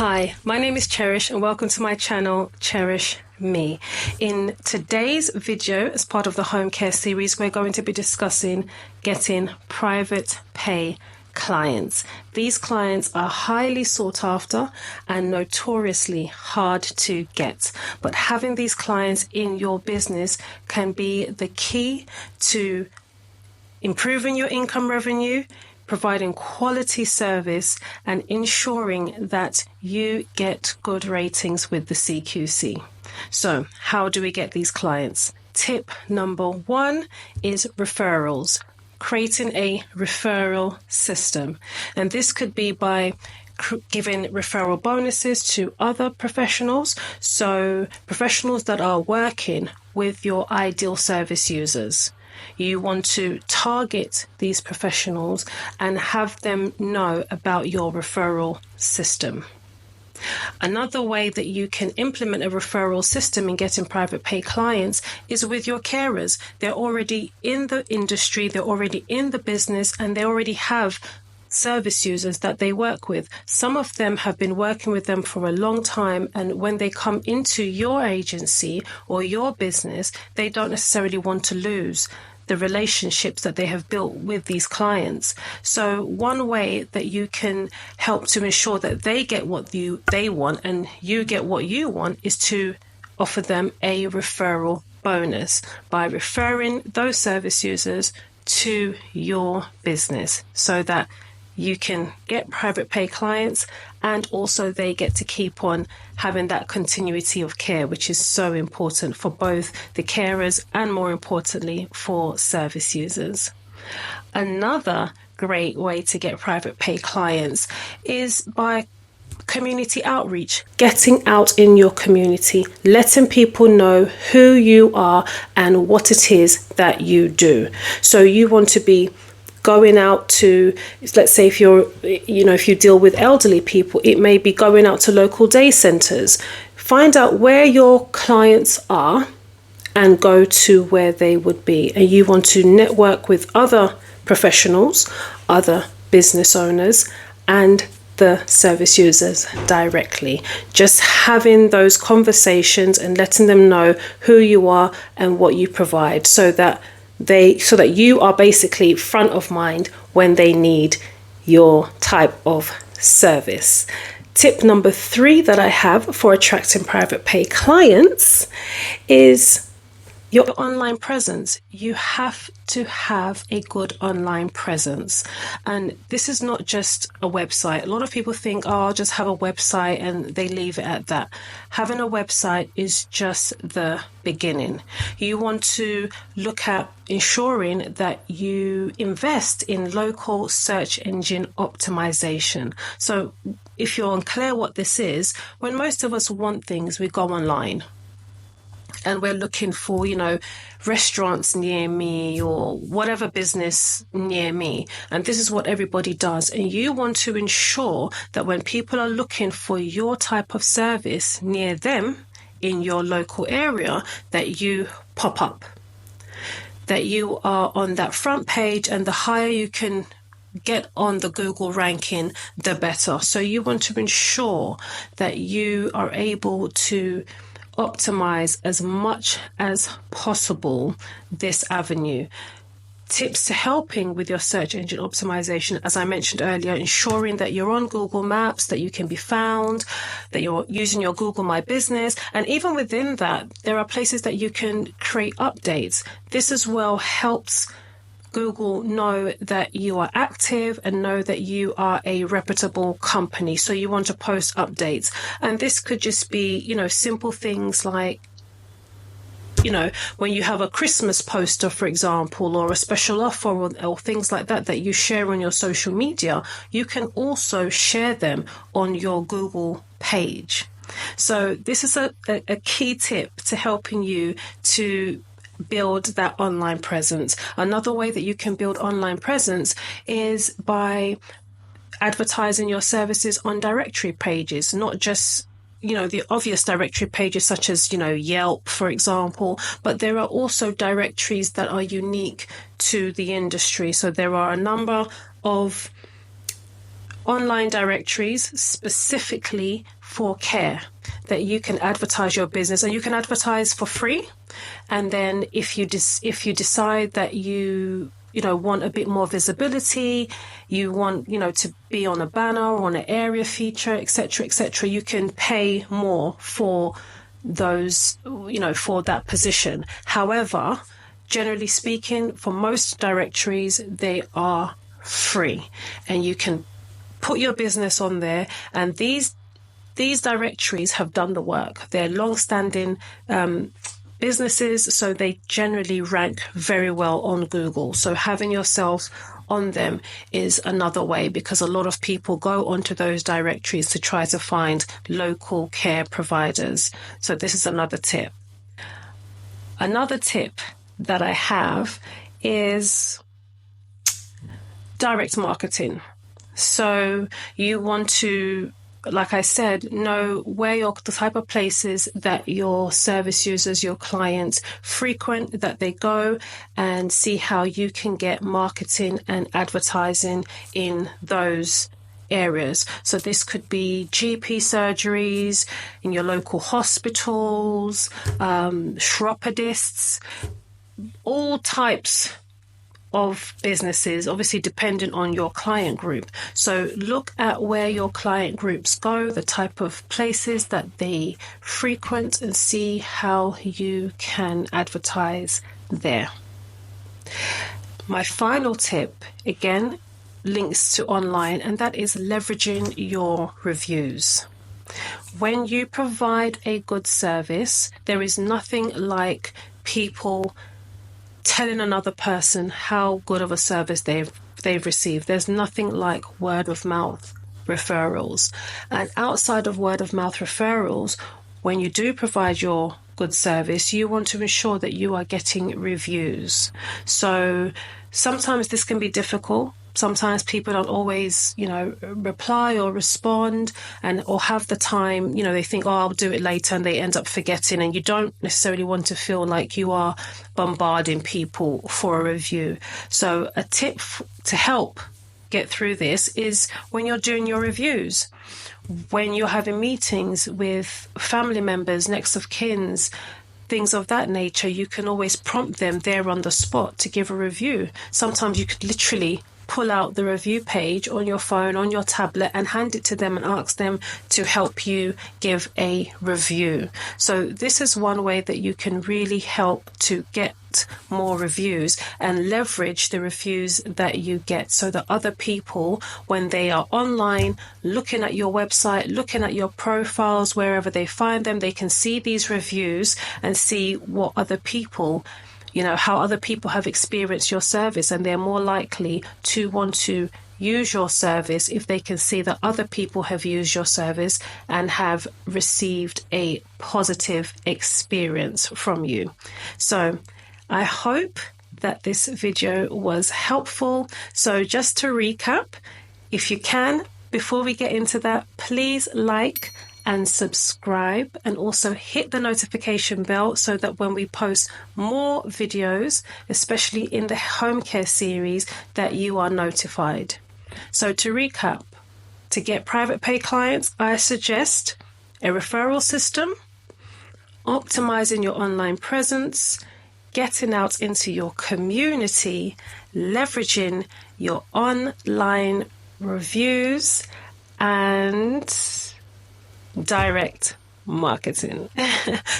Hi, my name is Cherish and welcome to my channel, Cherish Me. In today's video, as part of the home care series, we're going to be discussing getting private pay clients. These clients are highly sought after and notoriously hard to get, but having these clients in your business can be the key to improving your income revenue, providing quality service, and ensuring that you get good ratings with the CQC. So, how do we get these clients? Tip number one is referrals. Creating a referral system. And this could be by giving referral bonuses to other professionals. So, professionals that are working with your ideal service users. You want to target these professionals and have them know about your referral system. Another way that you can implement a referral system in getting private pay clients is with your carers. They're already in the industry, they're already in the business, and they already have service users that they work with. Some of them have been working with them for a long time, and when they come into your agency or your business, they don't necessarily want to lose the relationships that they have built with these clients. So one way that you can help to ensure that they get what they want and you get what you want is to offer them a referral bonus by referring those service users to your business so that you can get private pay clients and also they get to keep on having that continuity of care, which is so important for both the carers and, more importantly, for service users. Another great way to get private pay clients is by community outreach, getting out in your community, letting people know who you are and what it is that you do. So you want to be going out to, let's say if you deal with elderly people, it may be going out to local day centres. Find out where your clients are and go to where they would be. And you want to network with other professionals, other business owners, and the service users directly. Just having those conversations and letting them know who you are and what you provide so that you are basically front of mind when they need your type of service. Tip number 3 that I have for attracting private pay clients is your online presence. You have to have a good online presence. And this is not just a website. A lot of people think, I'll just have a website and they leave it at that. Having a website is just the beginning. You want to look at ensuring that you invest in local search engine optimization. So if you're unclear what this is, when most of us want things, we go online. And we're looking for, restaurants near me or whatever business near me. And this is what everybody does. And you want to ensure that when people are looking for your type of service near them in your local area, that you pop up, that you are on that front page, and the higher you can get on the Google ranking, the better. So you want to ensure that you are able to optimize as much as possible this avenue. Tips to helping with your search engine optimization, as I mentioned earlier, ensuring that you're on Google Maps, that you can be found, that you're using your Google My Business. And even within that, there are places that you can create updates. This as well helps Google know that you are active and know that you are a reputable company. So you want to post updates. And this could just be, simple things like, when you have a Christmas poster, for example, or a special offer or things like that you share on your social media, you can also share them on your Google page. So this is a key tip to helping you to build that online presence. Another way that you can build online presence is by advertising your services on directory pages, not just the obvious directory pages such as Yelp, for example, but there are also directories that are unique to the industry. So there are a number of online directories specifically for care that you can advertise your business, and you can advertise for free. And then if you decide that you want a bit more visibility, you want, to be on a banner or on an area feature, etc., you can pay more for those, for that position. However, generally speaking, for most directories, they are free, and you can put your business on there. And these directories have done the work. They're long-standing businesses, so they generally rank very well on Google. So having yourself on them is another way, because a lot of people go onto those directories to try to find local care providers. So this is another tip. Another tip that I have is direct marketing. So you want to, like I said, know where the type of places that your service users, your clients frequent, that they go, and see how you can get marketing and advertising in those areas. So this could be GP surgeries, in your local hospitals, chiropodists, all types of businesses, obviously dependent on your client group. So look at where your client groups go, the type of places that they frequent, and see how you can advertise there. My final tip, again, links to online, and that is leveraging your reviews. When you provide a good service, there is nothing like people telling another person how good of a service they've received. There's nothing like word of mouth referrals. And outside of word of mouth referrals, when you do provide your good service, you want to ensure that you are getting reviews. So sometimes this can be difficult. Sometimes people don't always, reply or respond or have the time. They think, I'll do it later, and they end up forgetting. And you don't necessarily want to feel like you are bombarding people for a review. So a tip to help get through this is when you're doing your reviews, when you're having meetings with family members, next of kins, things of that nature, you can always prompt them there on the spot to give a review. Sometimes you could literally pull out the review page on your phone, on your tablet, and hand it to them and ask them to help you give a review. So this is one way that you can really help to get more reviews and leverage the reviews that you get, so that other people, when they are online looking at your website, looking at your profiles, wherever they find them, they can see these reviews and see what other people, how other people have experienced your service, and they're more likely to want to use your service if they can see that other people have used your service and have received a positive experience from you. So I hope that this video was helpful. So just to recap, if you can, before we get into that, please like and subscribe, and also hit the notification bell so that when we post more videos, especially in the home care series, that you are notified. So to recap, to get private pay clients, I suggest a referral system, optimizing your online presence, getting out into your community, leveraging your online reviews, and direct marketing.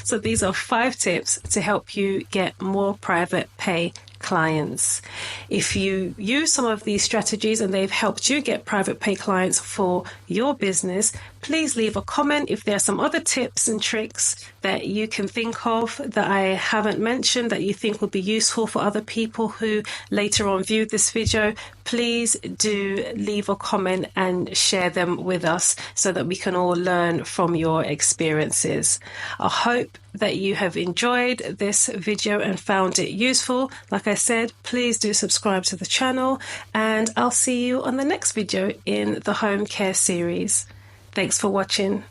So these are 5 tips to help you get more private pay clients. If you use some of these strategies and they've helped you get private pay clients for your business, please leave a comment. If there are some other tips and tricks that you can think of that I haven't mentioned that you think would be useful for other people who later on view this video, please do leave a comment and share them with us so that we can all learn from your experiences. I hope that you have enjoyed this video and found it useful. Like I said, please do subscribe to the channel, and I'll see you on the next video in the home care series. Thanks for watching.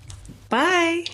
Bye.